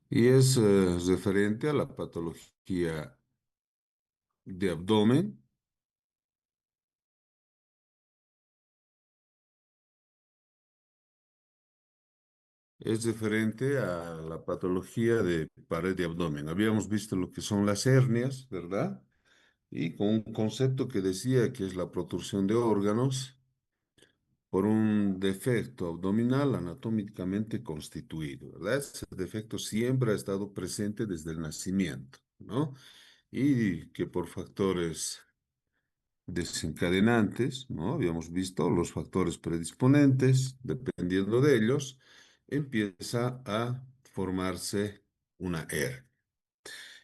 y es referente a la patología de abdomen. Es referente a la patología de pared de abdomen. Habíamos visto lo que son las hernias, ¿verdad? Y con un concepto que decía que es la protrusión de órganos por un defecto abdominal anatómicamente constituido, ¿verdad? Ese defecto siempre ha estado presente desde el nacimiento, ¿no? Y que por factores desencadenantes, ¿no? Habíamos visto los factores predisponentes, dependiendo de ellos, empieza a formarse una hernia.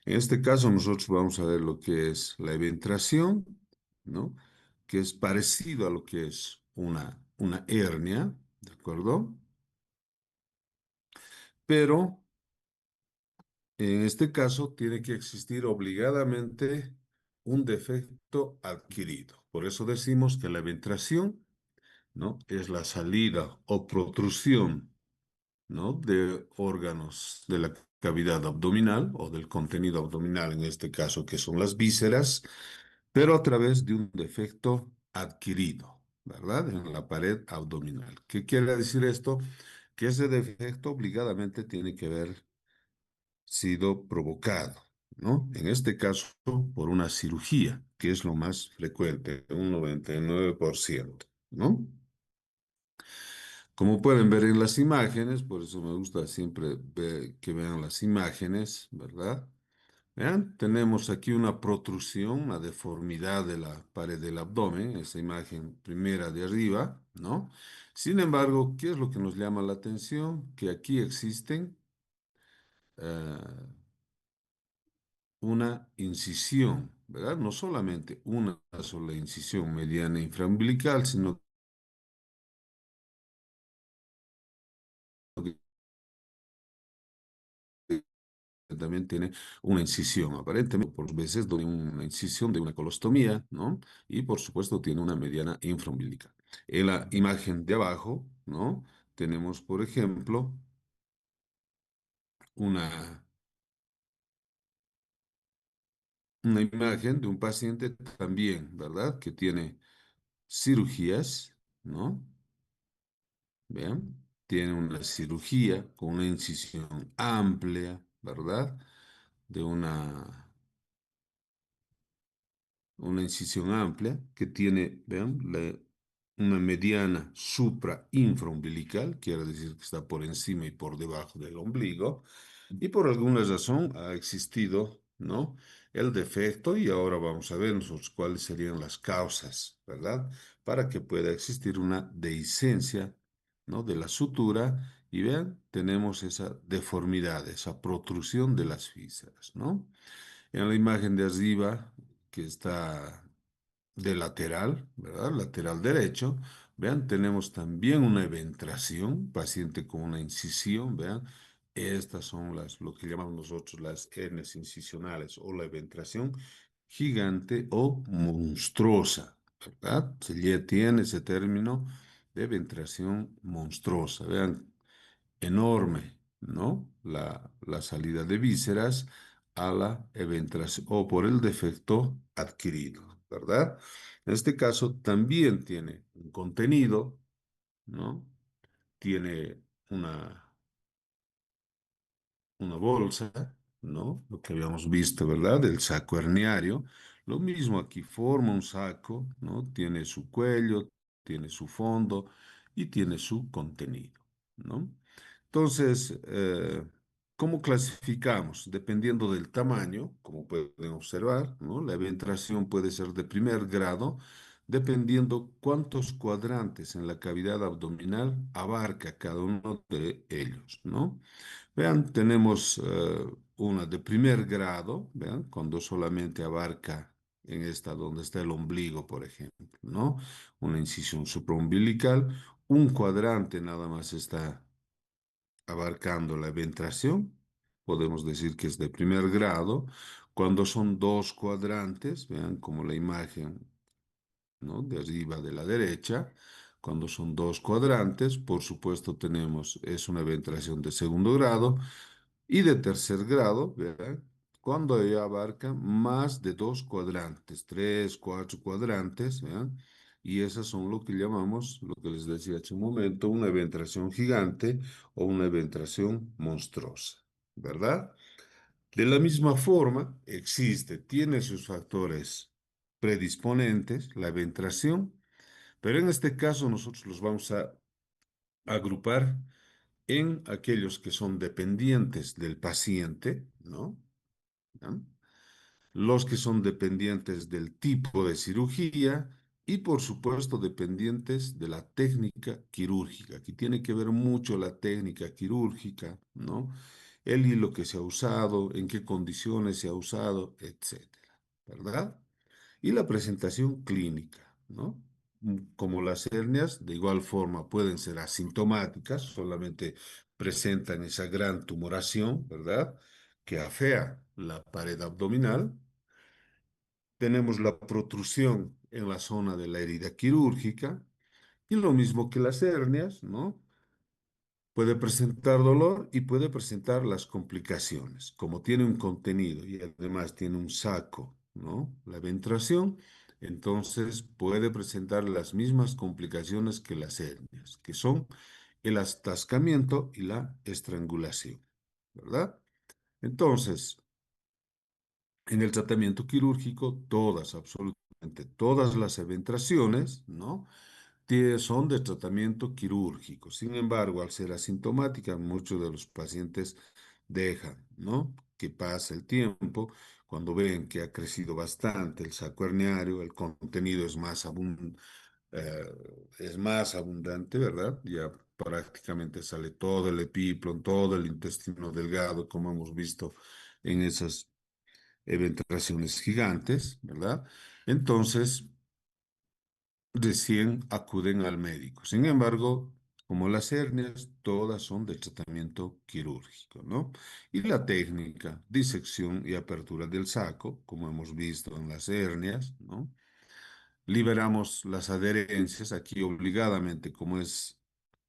En este caso, nosotros vamos a ver lo que es la eventración, ¿no? Que es parecido a lo que es una hernia, ¿de acuerdo? Pero en este caso tiene que existir obligadamente un defecto adquirido. Por eso decimos que la eventración, ¿no? Es la salida o protrusión, ¿no? De órganos de la cavidad abdominal o del contenido abdominal, en este caso, que son las vísceras, pero a través de un defecto adquirido, ¿verdad? En la pared abdominal. ¿Qué quiere decir esto? Que ese defecto obligadamente tiene que haber sido provocado, ¿no? En este caso, por una cirugía, que es lo más frecuente, un 99%, ¿no? Como pueden ver en las imágenes, por eso me gusta siempre que vean las imágenes, ¿verdad? Vean, tenemos aquí una protrusión, una deformidad de la pared del abdomen, esa imagen primera de arriba, ¿no? Sin embargo, ¿qué es lo que nos llama la atención? Que aquí existen eh, una incisión, ¿verdad? No solamente una sola incisión mediana infraumbilical, sino que también tiene una incisión, aparentemente por veces de una incisión de una colostomía, ¿no? Y por supuesto tiene una mediana infraumbilical. En la imagen de abajo, ¿no? Tenemos, por ejemplo, una, una imagen de un paciente también, ¿verdad? Que tiene cirugías, ¿no? Vean, tiene una cirugía con una incisión amplia, ¿verdad? De una incisión amplia que tiene, vean, una mediana supra-infraumbilical, quiere decir que está por encima y por debajo del ombligo, y por alguna razón ha existido, ¿no? El defecto, y ahora vamos a ver nosotros cuáles serían las causas, ¿verdad? Para que pueda existir una dehiscencia, ¿no? De la sutura, y vean, tenemos esa deformidad, esa protrusión de las vísceras, ¿no? En la imagen de arriba, que está de lateral, ¿verdad? Lateral derecho. Vean, tenemos también una eventración, paciente con una incisión, vean. Estas son lo que llamamos nosotros las hernias incisionales o la eventración gigante o monstruosa, ¿verdad? Se ya tiene ese término de eventración monstruosa. Vean, enorme, ¿no? La salida de vísceras a la eventración o por el defecto adquirido, ¿verdad? En este caso también tiene un contenido, ¿no? Tiene una bolsa, ¿no? Lo que habíamos visto, ¿verdad? El saco herniario. Lo mismo aquí forma un saco, ¿no? Tiene su cuello, tiene su fondo y tiene su contenido, ¿no? Entonces, ¿cómo clasificamos? Dependiendo del tamaño, como pueden observar, ¿no? La eventración puede ser de primer grado, dependiendo cuántos cuadrantes en la cavidad abdominal abarca cada uno de ellos, ¿no? Vean, tenemos una de primer grado, vean, cuando solamente abarca en esta donde está el ombligo, por ejemplo, ¿no? Una incisión supraumbilical, un cuadrante nada más está abarcando la eventración, podemos decir que es de primer grado. Cuando son dos cuadrantes, vean como la imagen, ¿no? De arriba de la derecha, cuando son dos cuadrantes, por supuesto tenemos, es una eventración de segundo grado. Y de tercer grado, ¿verdad? Cuando ya abarca más de dos cuadrantes, tres, cuatro cuadrantes, ¿verdad? Y esas son lo que llamamos, lo que les decía hace un momento, una eventración gigante o una eventración monstruosa, ¿verdad? De la misma forma, tiene sus factores predisponentes, la eventración, pero en este caso nosotros los vamos a agrupar en aquellos que son dependientes del paciente, ¿no? ¿Ya? Los que son dependientes del tipo de cirugía y, por supuesto, dependientes de la técnica quirúrgica. Aquí tiene que ver mucho la técnica quirúrgica, ¿no? El hilo que se ha usado, en qué condiciones se ha usado, etcétera, ¿verdad? Y la presentación clínica, ¿no? Como las hernias, de igual forma pueden ser asintomáticas, solamente presentan esa gran tumoración, ¿verdad? Que afea la pared abdominal. Tenemos la protrusión en la zona de la herida quirúrgica y lo mismo que las hernias, ¿no? Puede presentar dolor y puede presentar las complicaciones. Como tiene un contenido y además tiene un saco, ¿no? La ventración, entonces puede presentar las mismas complicaciones que las hernias, que son el atascamiento y la estrangulación, ¿verdad? Entonces, en el tratamiento quirúrgico, todas, absolutamente todas las eventraciones, ¿no? Son de tratamiento quirúrgico. Sin embargo, al ser asintomática, muchos de los pacientes dejan, ¿no? Que pasa el tiempo, cuando ven que ha crecido bastante el saco herniario, el contenido es más abundante, ¿verdad? Ya prácticamente sale todo el epiplon, todo el intestino delgado, como hemos visto en esas eventraciones gigantes, ¿verdad? Entonces, recién acuden al médico. Sin embargo, como las hernias, todas son de tratamiento quirúrgico, ¿no? Y la técnica, disección y apertura del saco, como hemos visto en las hernias, ¿no? Liberamos las adherencias aquí obligadamente, como es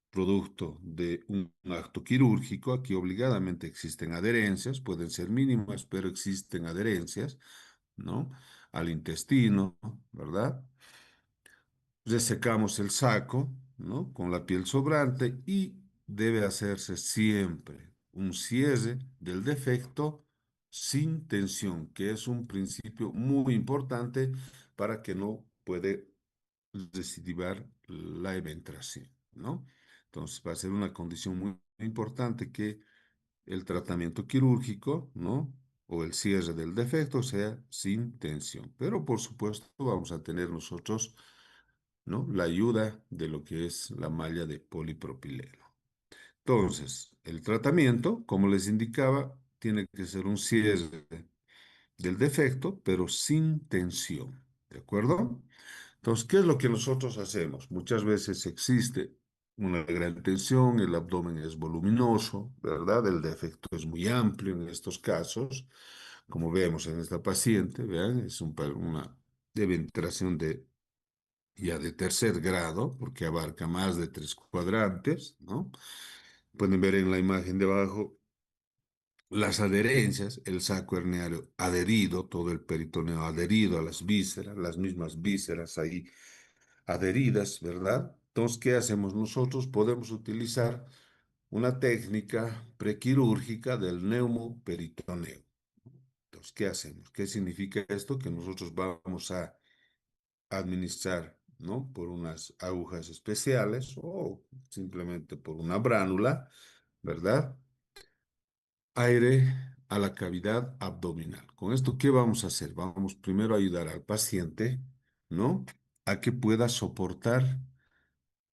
producto de un acto quirúrgico, aquí obligadamente existen adherencias, pueden ser mínimas, pero existen adherencias, ¿no? Al intestino, ¿verdad? Resecamos el saco, ¿no? Con la piel sobrante y debe hacerse siempre un cierre del defecto sin tensión, que es un principio muy importante para que no puede recidivar la eventración, ¿no? Entonces va a ser una condición muy importante que el tratamiento quirúrgico, ¿no? O el cierre del defecto sea sin tensión. Pero por supuesto vamos a tener nosotros, ¿no? La ayuda de lo que es la malla de polipropileno. Entonces, el tratamiento, como les indicaba, tiene que ser un cierre del defecto, pero sin tensión. ¿De acuerdo? Entonces, ¿qué es lo que nosotros hacemos? Muchas veces existe una gran tensión, el abdomen es voluminoso, ¿verdad? El defecto es muy amplio en estos casos, como vemos en esta paciente, ¿vean? Es una deventración ya de tercer grado, porque abarca más de tres cuadrantes, ¿no? Pueden ver en la imagen de abajo las adherencias, el saco herniario adherido, todo el peritoneo adherido a las vísceras, las mismas vísceras ahí adheridas, ¿verdad? Entonces, ¿qué hacemos nosotros? Podemos utilizar una técnica prequirúrgica del neumoperitoneo. Entonces, ¿qué hacemos? ¿Qué significa esto? Que nosotros vamos a administrar, ¿no? Por unas agujas especiales o simplemente por una bránula, ¿verdad? Aire a la cavidad abdominal. Con esto, ¿qué vamos a hacer? Vamos primero a ayudar al paciente, ¿no? A que pueda soportar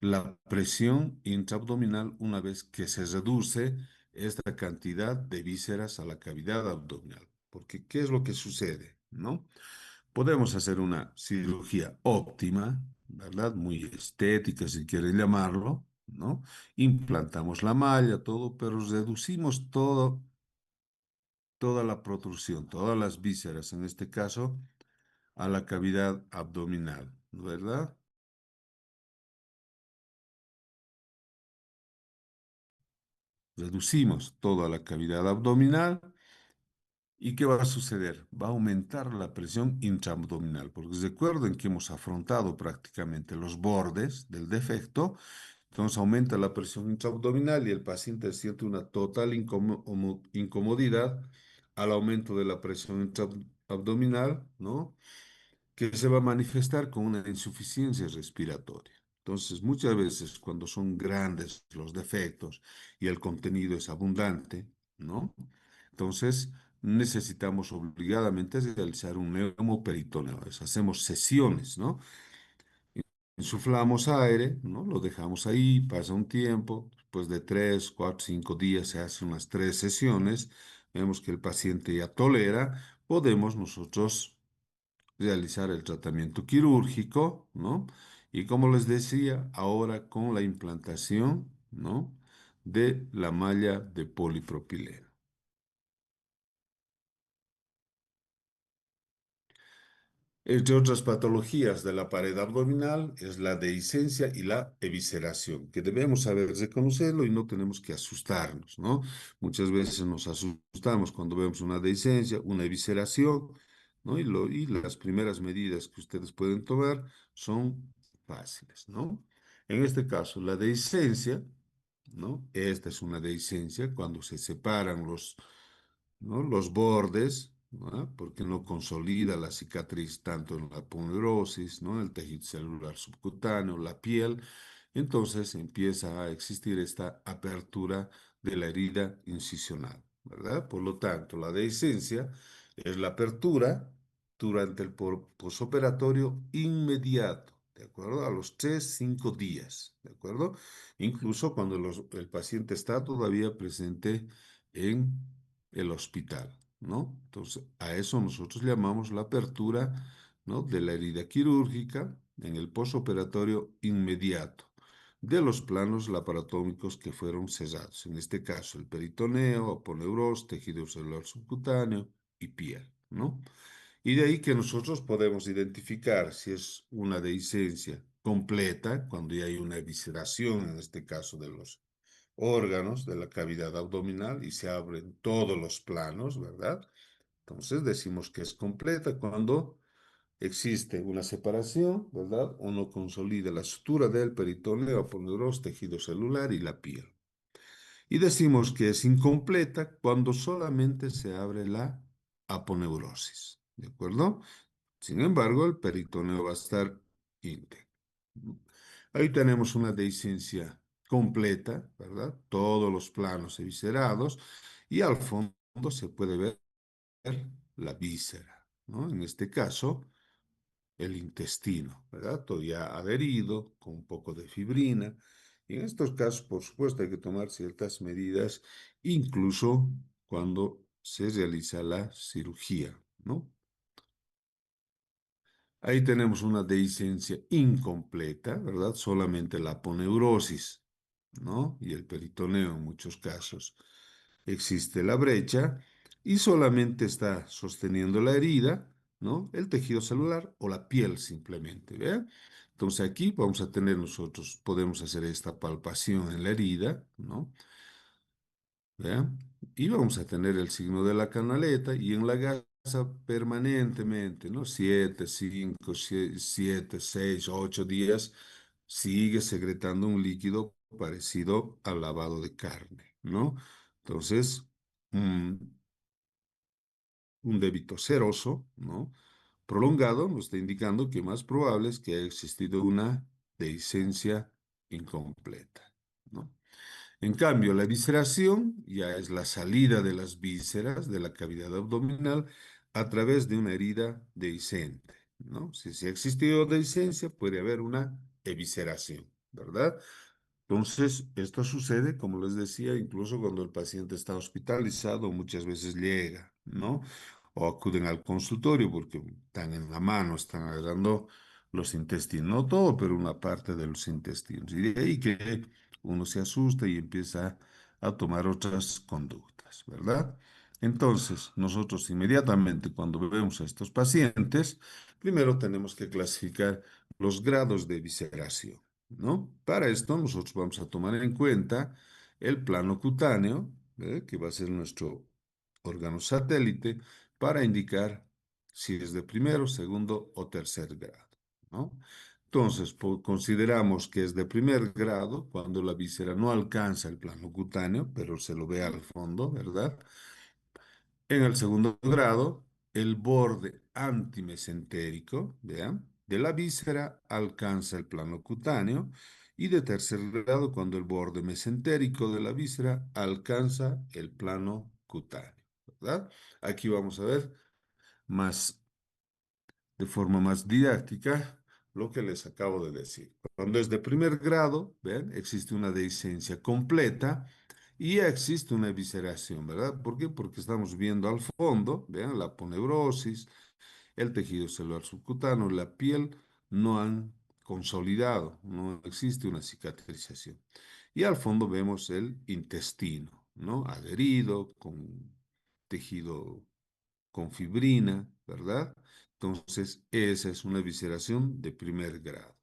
la presión intraabdominal una vez que se reduce esta cantidad de vísceras a la cavidad abdominal. Porque, ¿qué es lo que sucede? ¿No? Podemos hacer una cirugía óptima, ¿verdad? Muy estética, si quieren llamarlo, ¿no? Implantamos la malla, todo, pero reducimos toda la protrusión, todas las vísceras, en este caso, a la cavidad abdominal, ¿verdad? reducimos toda la cavidad abdominal. ¿Y qué va a suceder? Va a aumentar la presión intraabdominal, porque recuerden que hemos afrontado prácticamente los bordes del defecto, entonces aumenta la presión intraabdominal y el paciente siente una total incomodidad al aumento de la presión intraabdominal, ¿no? Que se va a manifestar con una insuficiencia respiratoria. Entonces, muchas veces cuando son grandes los defectos y el contenido es abundante, ¿no? Entonces, necesitamos obligadamente realizar un neumoperitoneo. Hacemos sesiones, ¿no? Insuflamos aire, ¿no? Lo dejamos ahí, pasa un tiempo, después de 3, 4, 5 días se hacen unas 3 sesiones, vemos que el paciente ya tolera, podemos nosotros realizar el tratamiento quirúrgico, ¿no? Y como les decía, ahora con la implantación, ¿no? De la malla de polipropileno. Entre otras patologías de la pared abdominal es la dehiscencia y la evisceración, que debemos saber reconocerlo y no tenemos que asustarnos, ¿no? Muchas veces nos asustamos cuando vemos una dehiscencia, una evisceración, ¿no? Y las primeras medidas que ustedes pueden tomar son fáciles, ¿no? En este caso, la dehiscencia, ¿no? Esta es una dehiscencia cuando se separan ¿no? Los bordes, ¿no? Porque no consolida la cicatriz tanto en la aponeurosis, ¿no? El tejido celular subcutáneo, la piel, entonces empieza a existir esta apertura de la herida incisional, ¿verdad? Por lo tanto, la dehiscencia es la apertura durante el posoperatorio inmediato, ¿de acuerdo? A los 3, 5 días, ¿de acuerdo? Incluso cuando el paciente está todavía presente en el hospital, ¿no? Entonces, a eso nosotros llamamos la apertura, ¿no? De la herida quirúrgica en el posoperatorio inmediato de los planos laparotómicos que fueron cesados, en este caso el peritoneo, aponeuros, tejido celular subcutáneo y piel, ¿no? Y de ahí que nosotros podemos identificar si es una dehiscencia completa, cuando ya hay una evisceración, en este caso de los órganos de la cavidad abdominal y se abren todos los planos, ¿verdad? Entonces decimos que es completa cuando existe una separación, ¿verdad? O no consolida la sutura del peritoneo, aponeuros, tejido celular y la piel. Y decimos que es incompleta cuando solamente se abre la aponeurosis, ¿de acuerdo? Sin embargo, el peritoneo va a estar íntegro. Ahí tenemos una dehiscencia completa, ¿verdad? Todos los planos eviscerados y al fondo se puede ver la víscera, ¿no? En este caso, el intestino, ¿verdad? Todo ya adherido, con un poco de fibrina. Y en estos casos, por supuesto, hay que tomar ciertas medidas, incluso cuando se realiza la cirugía, ¿no? Ahí tenemos una dehiscencia incompleta, ¿verdad? Solamente la aponeurosis, ¿no? Y el peritoneo en muchos casos. Existe la brecha y solamente está sosteniendo la herida, ¿no? El tejido celular o la piel simplemente, ¿ve? Entonces aquí vamos a tener nosotros, podemos hacer esta palpación en la herida, ¿no? ¿Ya? Y vamos a tener el signo de la canaleta y en la gasa permanentemente, ¿no? 7, 5, 7, 6, 8 días sigue secretando un líquido parecido al lavado de carne, ¿no? Entonces, un débito seroso, ¿no? Prolongado nos está indicando que más probable es que haya existido una dehiscencia incompleta, ¿no? En cambio, la evisceración ya es la salida de las vísceras de la cavidad abdominal a través de una herida dehiscente, ¿no? Si se ha existido dehiscencia, puede haber una evisceración, ¿verdad? Entonces, esto sucede, como les decía, incluso cuando el paciente está hospitalizado, muchas veces llega, ¿no? O acuden al consultorio porque están en la mano, están agarrando los intestinos, no todo, pero una parte de los intestinos. Y de ahí que uno se asusta y empieza a tomar otras conductas, ¿verdad? Entonces, nosotros inmediatamente cuando vemos a estos pacientes, primero tenemos que clasificar los grados de visceración, ¿no? Para esto nosotros vamos a tomar en cuenta el plano cutáneo, que va a ser nuestro órgano satélite, para indicar si es de primero, segundo o tercer grado, ¿no? Entonces, consideramos que es de primer grado cuando la víscera no alcanza el plano cutáneo, pero se lo ve al fondo, ¿verdad? En el segundo grado, el borde antimesentérico, ¿vean? De la víscera alcanza el plano cutáneo y de tercer grado cuando el borde mesentérico de la víscera alcanza el plano cutáneo, ¿verdad? Aquí vamos a ver más de forma más didáctica lo que les acabo de decir. Cuando es de primer grado, ¿ven? Existe una dehiscencia completa y existe una evisceración, ¿verdad? ¿Por qué? Porque estamos viendo al fondo, vean, la aponeurosis, el tejido celular subcutáneo, la piel, no han consolidado, no existe una cicatrización. Y al fondo vemos el intestino, ¿no? Adherido, con tejido con fibrina, ¿verdad? Entonces, esa es una evisceración de primer grado.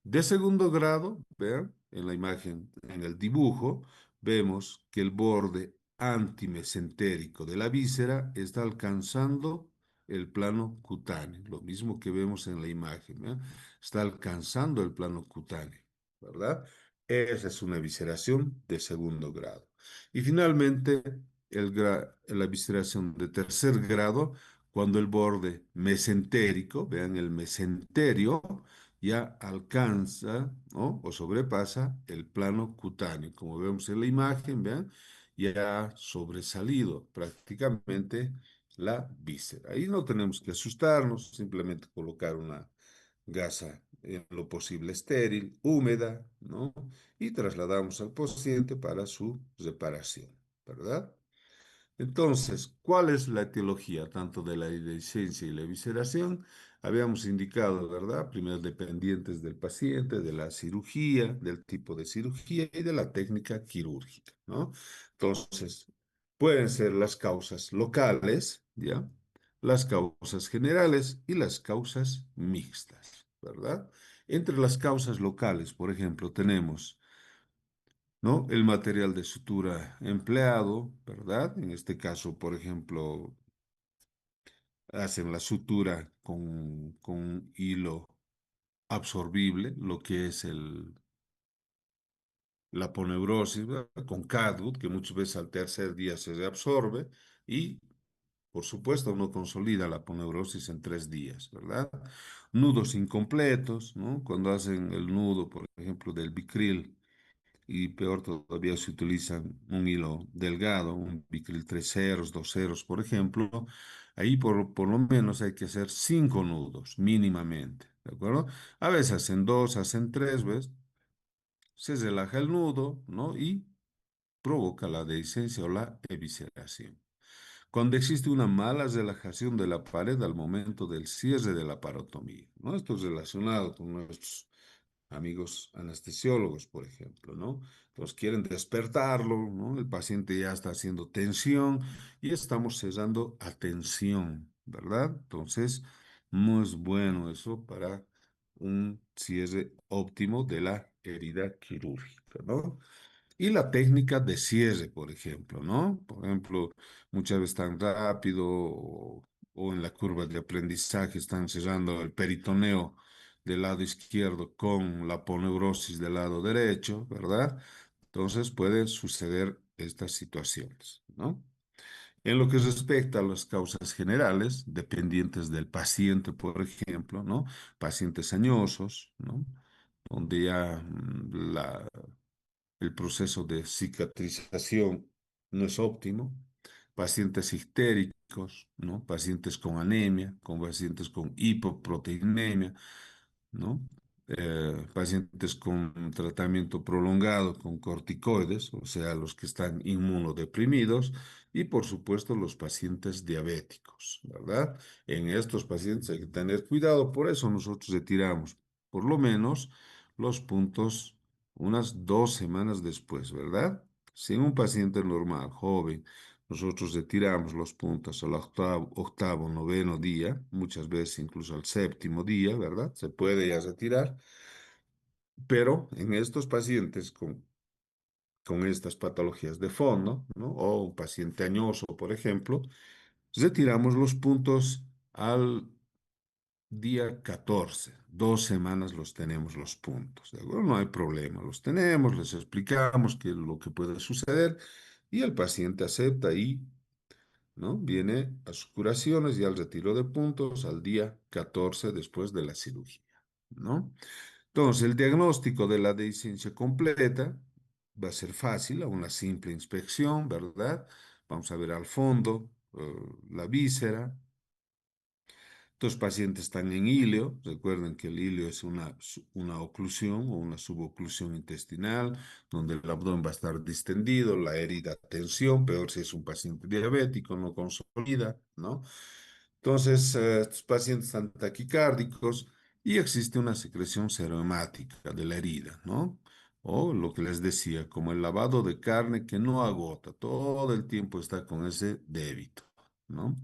De segundo grado, vean, en la imagen, en el dibujo, vemos que el borde antimesentérico de la víscera está alcanzando el plano cutáneo, lo mismo que vemos en la imagen, ¿eh? Está alcanzando el plano cutáneo, ¿verdad? Esa es una evisceración de segundo grado. Y finalmente, la evisceración de tercer grado, cuando el borde mesentérico, vean el mesenterio, ya alcanza, ¿no? O sobrepasa el plano cutáneo. Como vemos en la imagen, vean, ya ha sobresalido prácticamente la víscera. Ahí no tenemos que asustarnos, simplemente colocar una gasa en lo posible estéril, húmeda, ¿no? Y trasladamos al paciente para su reparación, ¿verdad? Entonces, ¿cuál es la etiología tanto de la iridescencia y la evisceración? Habíamos indicado, ¿verdad? Primero dependientes del paciente, de la cirugía, del tipo de cirugía y de la técnica quirúrgica, ¿no? Entonces, pueden ser las causas locales, ¿ya? Las causas generales y las causas mixtas, ¿verdad? Entre las causas locales, por ejemplo, tenemos, ¿no? El material de sutura empleado, ¿verdad? En este caso, por ejemplo, hacen la sutura con un hilo absorbible, lo que es la poneurosis, ¿verdad? Con catgut, que muchas veces al tercer día se reabsorbe y, por supuesto, uno consolida la poneurosis en 3 días, ¿verdad? Nudos incompletos, ¿no? Cuando hacen el nudo, por ejemplo, del bicril, y peor todavía si utilizan un hilo delgado, un bicril 3 ceros, 2 ceros, por ejemplo, ahí por lo menos hay que hacer 5 nudos mínimamente, ¿de acuerdo? A veces hacen dos, hacen tres, ¿ves? Se relaja el nudo, ¿no? Y provoca la dehiscencia o la evisceración. Cuando existe una mala relajación de la pared al momento del cierre de la parotomía, ¿no? Esto es relacionado con nuestros amigos anestesiólogos, por ejemplo, ¿no? Entonces quieren despertarlo, ¿no? El paciente ya está haciendo tensión y estamos cesando atención, ¿verdad? Entonces, no es bueno eso para un cierre óptimo de la herida quirúrgica, ¿no? Y la técnica de cierre, por ejemplo, ¿no? Por ejemplo, muchas veces tan rápido o en la curva de aprendizaje están cerrando el peritoneo del lado izquierdo con la poneurosis del lado derecho, ¿verdad? Entonces pueden suceder estas situaciones, ¿no? En lo que respecta a las causas generales, dependientes del paciente, por ejemplo, ¿no? Pacientes añosos, ¿no? Donde ya el proceso de cicatrización no es óptimo, pacientes histéricos, ¿no? Pacientes con anemia, con pacientes con hipoproteinemia, ¿no? Pacientes con tratamiento prolongado con corticoides, o sea, los que están inmunodeprimidos, y por supuesto los pacientes diabéticos, ¿verdad? En estos pacientes hay que tener cuidado, por eso nosotros retiramos por lo menos los puntos unas 2 semanas después, ¿verdad? Si en un paciente normal, joven, nosotros retiramos los puntos al octavo, noveno día, muchas veces incluso al séptimo día, ¿verdad? Se puede ya retirar, pero en estos pacientes con con estas patologías de fondo, ¿no? O un paciente añoso, por ejemplo, retiramos los puntos al día 14. 2 semanas los tenemos los puntos, ¿de acuerdo? No hay problema, los tenemos, les explicamos qué es lo que puede suceder y el paciente acepta y, ¿no? Viene a sus curaciones y al retiro de puntos al día 14 después de la cirugía, ¿no? Entonces, el diagnóstico de la dehiscencia completa va a ser fácil, a una simple inspección, ¿verdad? Vamos a ver al fondo, la víscera. Estos pacientes están en hilo. Recuerden que el hilo es una oclusión o una suboclusión intestinal, donde el abdomen va a estar distendido, la herida tensión, peor si es un paciente diabético, no consolida, ¿no? Entonces, estos pacientes están taquicárdicos y existe una secreción serohemática de la herida, ¿no? O lo que les decía, como el lavado de carne que no agota, todo el tiempo está con ese débito, ¿no?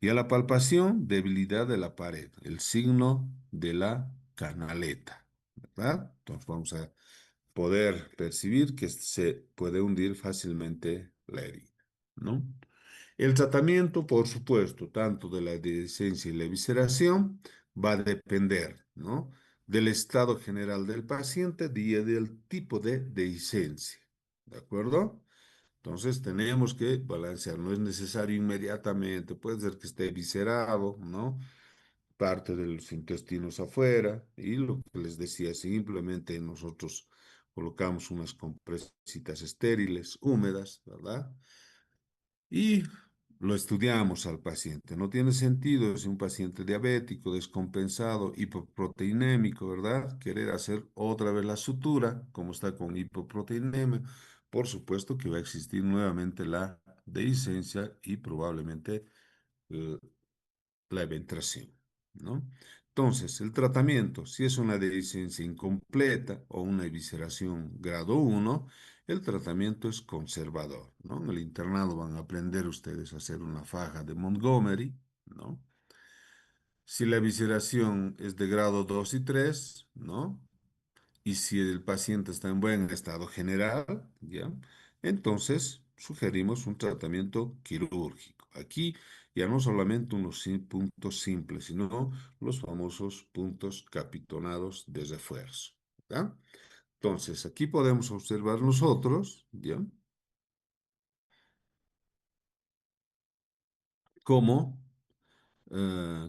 Y a la palpación, debilidad de la pared, el signo de la canaleta, ¿verdad? Entonces vamos a poder percibir que se puede hundir fácilmente la herida, ¿no? El tratamiento, por supuesto, tanto de la dehiscencia y la evisceración, va a depender, ¿no? Del estado general del paciente y del tipo de dehiscencia, ¿de acuerdo? Entonces tenemos que balancear, no es necesario inmediatamente, puede ser que esté viscerado, ¿no? Parte de los intestinos afuera, y lo que les decía, simplemente nosotros colocamos unas compresitas estériles, húmedas, ¿verdad? Y lo estudiamos al paciente. No tiene sentido si un paciente diabético, descompensado, hipoproteinémico, ¿verdad? Querer hacer otra vez la sutura, como está con hipoproteinemia. Por supuesto que va a existir nuevamente la dehiscencia y probablemente eh, la eventración, ¿no? Entonces, el tratamiento, si es una dehiscencia incompleta o una evisceración grado uno, el tratamiento es conservador, ¿no? En el internado van a aprender ustedes a hacer una faja de Montgomery, ¿no? Si la evisceración es de grado 2 y 3, ¿no? Y si el paciente está en buen estado general, ¿ya? Entonces sugerimos un tratamiento quirúrgico. Aquí ya no solamente unos puntos simples, sino los famosos puntos capitonados de refuerzo, ¿ya? Entonces, aquí podemos observar nosotros, ¿ya? Cómo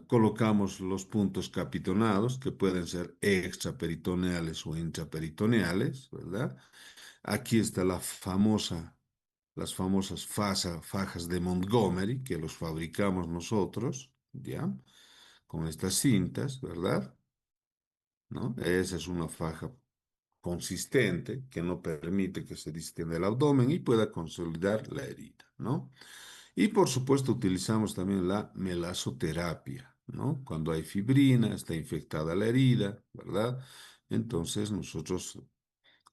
colocamos los puntos capitonados, que pueden ser extraperitoneales o intraperitoneales, ¿verdad? Aquí está las famosas fajas de Montgomery, que los fabricamos nosotros, ¿ya? Con estas cintas, ¿verdad? ¿No? Esa es una faja consistente que no permite que se distienda el abdomen y pueda consolidar la herida, ¿no? Y por supuesto utilizamos también la melasoterapia, ¿no? Cuando hay fibrina, está infectada la herida, ¿verdad? Entonces nosotros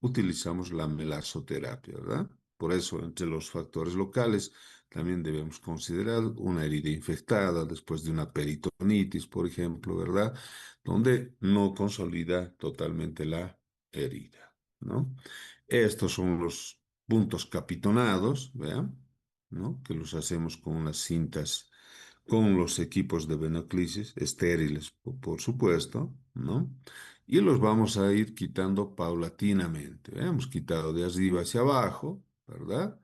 utilizamos la melasoterapia, ¿verdad? Por eso, entre los factores locales, también debemos considerar una herida infectada después de una peritonitis, por ejemplo, ¿verdad? Donde no consolida totalmente la herida, ¿no? Estos son los puntos capitonados, ¿vean? ¿No? Que los hacemos con unas cintas, con los equipos de venoclisis, estériles, por supuesto, ¿no? Y los vamos a ir quitando paulatinamente. Hemos quitado de arriba hacia abajo, ¿verdad?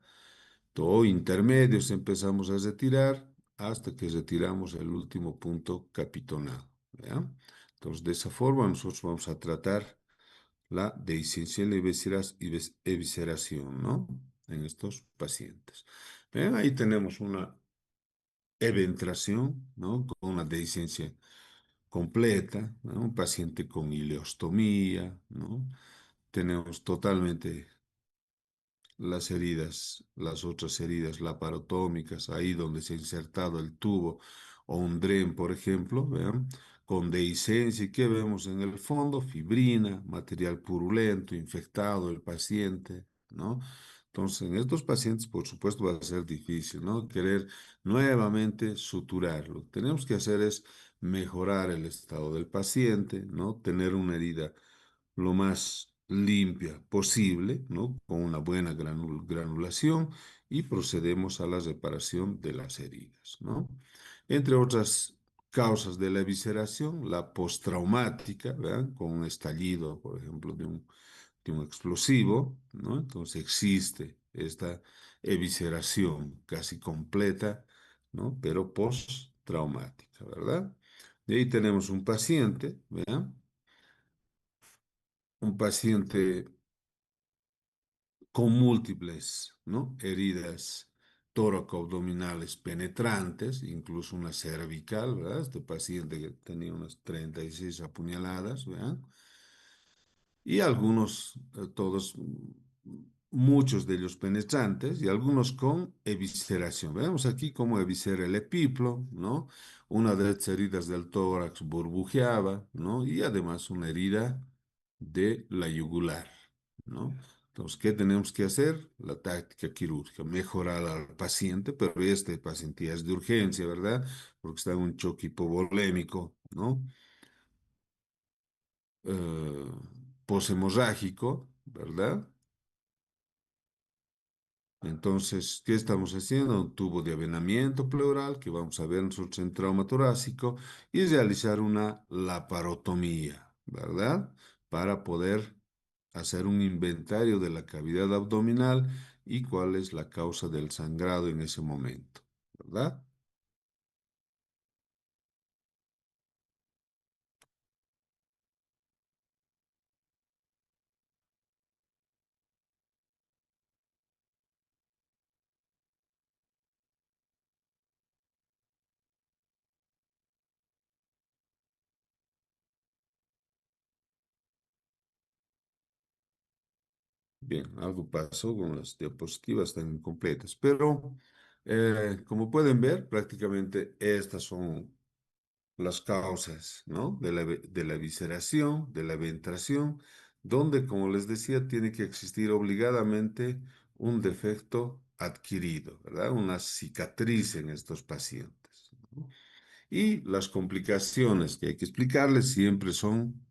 Todo intermedios empezamos a retirar hasta que retiramos el último punto capitonado, ¿ya? Entonces, de esa forma nosotros vamos a tratar la dehiscencia y la evisceración, ¿no? En estos pacientes. Ven, ahí tenemos una eventración, ¿no? Con una dehiscencia completa, ¿no? Un paciente con ileostomía, ¿no? Tenemos totalmente las heridas, las otras heridas laparotómicas, ahí donde se ha insertado el tubo o un DREN, por ejemplo, vean, con dehiscencia, ¿y qué vemos en el fondo? Fibrina, material purulento, infectado el paciente, ¿no? Entonces, en estos pacientes, por supuesto, va a ser difícil, ¿no? Querer nuevamente suturar. Lo que tenemos que hacer es mejorar el estado del paciente, ¿no? Tener una herida lo más limpia posible, ¿no? Con una buena granulación y procedemos a la reparación de las heridas, ¿no? Entre otras causas de la evisceración, la postraumática, ¿verdad? Con un estallido, por ejemplo, de un explosivo, ¿no? Entonces existe esta evisceración casi completa, ¿no? Pero postraumática, ¿verdad? Y ahí tenemos un paciente, ¿verdad? Un paciente con múltiples, ¿no? Heridas tóraco-abdominales penetrantes, incluso una cervical, ¿verdad? Este paciente que tenía unas 36 apuñaladas, ¿verdad? Y algunos, todos, muchos de ellos penetrantes y algunos con evisceración. Vemos aquí cómo eviscera el epiplo, ¿no? Una de las heridas del tórax burbujeaba, ¿no? Y además una herida de la yugular, ¿no? Entonces, ¿qué tenemos que hacer? La táctica quirúrgica, mejorar al paciente, pero este paciente ya es de urgencia, ¿verdad? Porque está en un choque hipovolémico, ¿no? eh, Poshemorrágico, ¿verdad? Entonces, ¿qué estamos haciendo? Un tubo de avenamiento pleural que vamos a ver nosotros en trauma torácico y realizar una laparotomía, ¿verdad? Para poder hacer un inventario de la cavidad abdominal y cuál es la causa del sangrado en ese momento, ¿verdad? Bien, algo pasó con las diapositivas tan incompletas, pero como pueden ver, prácticamente estas son las causas, ¿no? De la evisceración, de la eventración, donde, como les decía, tiene que existir obligadamente un defecto adquirido, ¿verdad? Una cicatriz en estos pacientes, ¿no? Y las complicaciones que hay que explicarles siempre son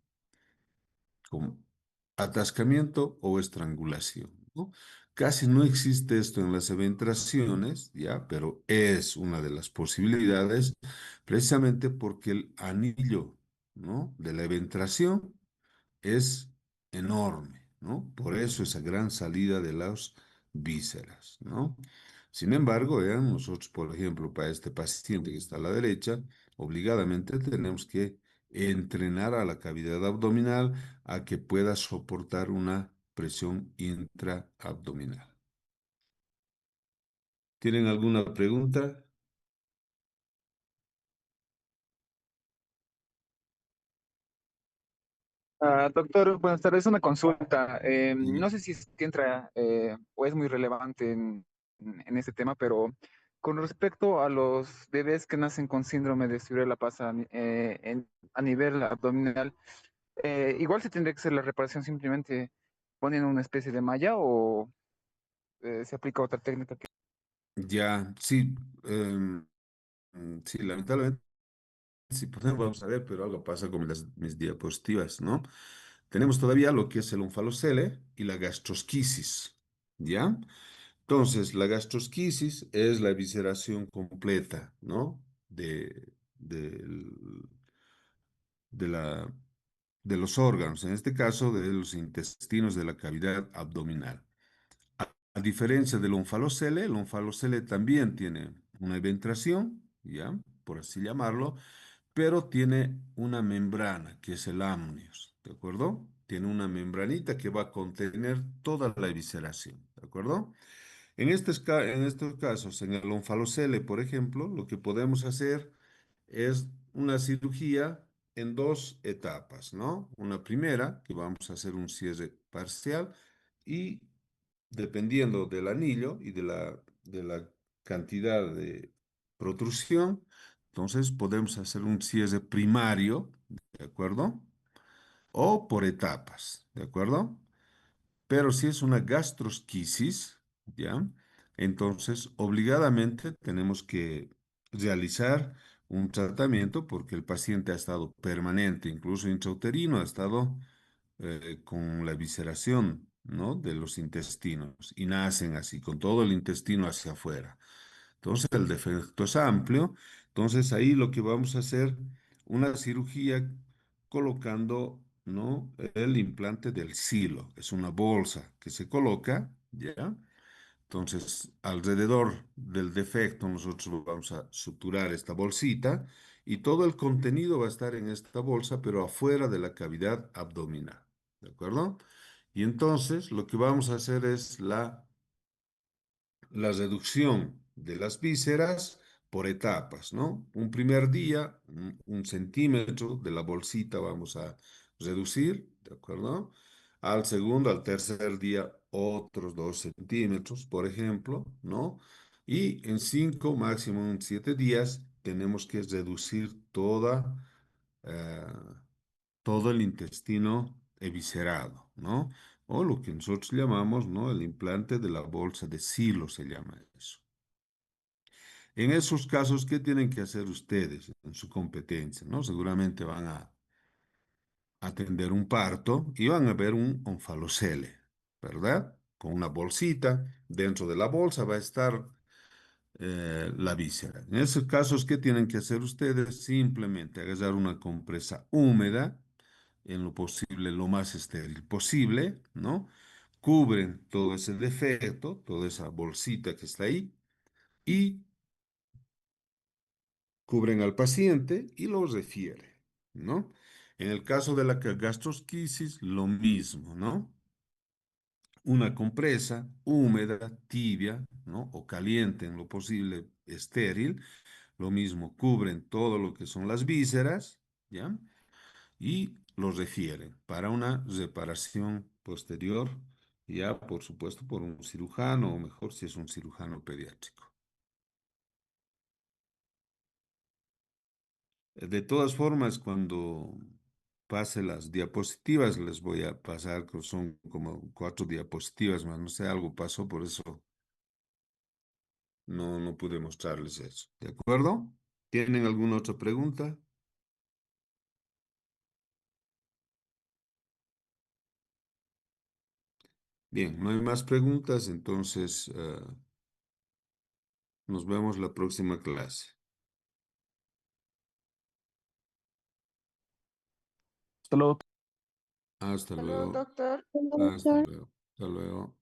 como atascamiento o estrangulación, ¿no? Casi no existe esto en las eventraciones, ¿ya? Pero es una de las posibilidades, precisamente porque el anillo, ¿no? De la eventración es enorme, ¿no? Por eso esa gran salida de las vísceras, ¿no? Sin embargo, vean, nosotros, por ejemplo, para este paciente que está a la derecha, obligadamente tenemos que entrenar a la cavidad abdominal a que pueda soportar una presión intraabdominal. ¿Tienen alguna pregunta? Doctor, buenas tardes. Una consulta. Sí. No sé si es que entra o es muy relevante en este tema, pero con respecto a los bebés que nacen con síndrome de Estrella Pasa a nivel abdominal, igual se tendría que hacer la reparación simplemente poniendo una especie de malla o se aplica otra técnica que... Ya, sí, sí, lamentablemente. Sí, podemos, vamos a ver, pero algo pasa con mis diapositivas, ¿no? Tenemos todavía lo que es el onfalocele y la gastrosquisis, ¿ya? Entonces, la gastrosquisis es la evisceración completa, ¿no? De la, de los órganos, en este caso de los intestinos de la cavidad abdominal. A diferencia del onfalocele, el onfalocele también tiene una eventración, ¿ya? Por así llamarlo, pero tiene una membrana, que es el amnios, ¿de acuerdo? Tiene una membranita que va a contener toda la evisceración, ¿de acuerdo? En estos casos, en el onfalocele, por ejemplo, lo que podemos hacer es una cirugía en dos etapas, ¿no? Una primera, que vamos a hacer un cierre parcial y dependiendo del anillo y de la cantidad de protrusión, entonces podemos hacer un cierre primario, ¿de acuerdo? O por etapas, ¿de acuerdo? Pero si es una gastrosquisis, ¿ya? Entonces, obligadamente tenemos que realizar un tratamiento porque el paciente ha estado permanente, incluso intrauterino, ha estado con la evisceración, ¿no? De los intestinos y nacen así, con todo el intestino hacia afuera. Entonces el defecto es amplio. Entonces ahí lo que vamos a hacer, una cirugía colocando, ¿no? El implante del silo. Es una bolsa que se coloca, ¿ya? Entonces, alrededor del defecto, nosotros vamos a suturar esta bolsita y todo el contenido va a estar en esta bolsa, pero afuera de la cavidad abdominal. ¿De acuerdo? Y entonces, lo que vamos a hacer es la reducción de las vísceras por etapas, ¿no? Un primer día, un centímetro de la bolsita vamos a reducir, ¿de acuerdo? Al segundo, al tercer día, otros 2 centímetros, por ejemplo, ¿no? Y en 5, máximo en 7 días, tenemos que reducir eh, todo el intestino eviscerado, ¿no? O lo que nosotros llamamos, ¿no? El implante de la bolsa de Silo se llama eso. En esos casos, ¿qué tienen que hacer ustedes en su competencia, ¿no? Seguramente van a atender un parto y van a ver un onfalocele, ¿verdad? Con una bolsita. Dentro de la bolsa va a estar la víscera. En esos casos, ¿qué tienen que hacer ustedes? Simplemente agarrar una compresa húmeda, en lo posible, lo más estéril posible, ¿no? Cubren todo ese defecto, toda esa bolsita que está ahí, y cubren al paciente y lo refieren, ¿no? En el caso de la gastrosquisis, lo mismo, ¿no? Una compresa húmeda, tibia, ¿no? O caliente en lo posible, estéril. Lo mismo, cubren todo lo que son las vísceras, ¿ya? Y los refieren para una reparación posterior, ya por supuesto por un cirujano, o mejor si es un cirujano pediátrico. De todas formas, cuando pase las diapositivas, les voy a pasar, que son como 4 diapositivas más, no sé, algo pasó, por eso no pude mostrarles eso. ¿De acuerdo? ¿Tienen alguna otra pregunta? Bien, no hay más preguntas, entonces nos vemos la próxima clase. Solo Hasta Hasta luego, luego. doctor. Hasta luego. Hasta luego.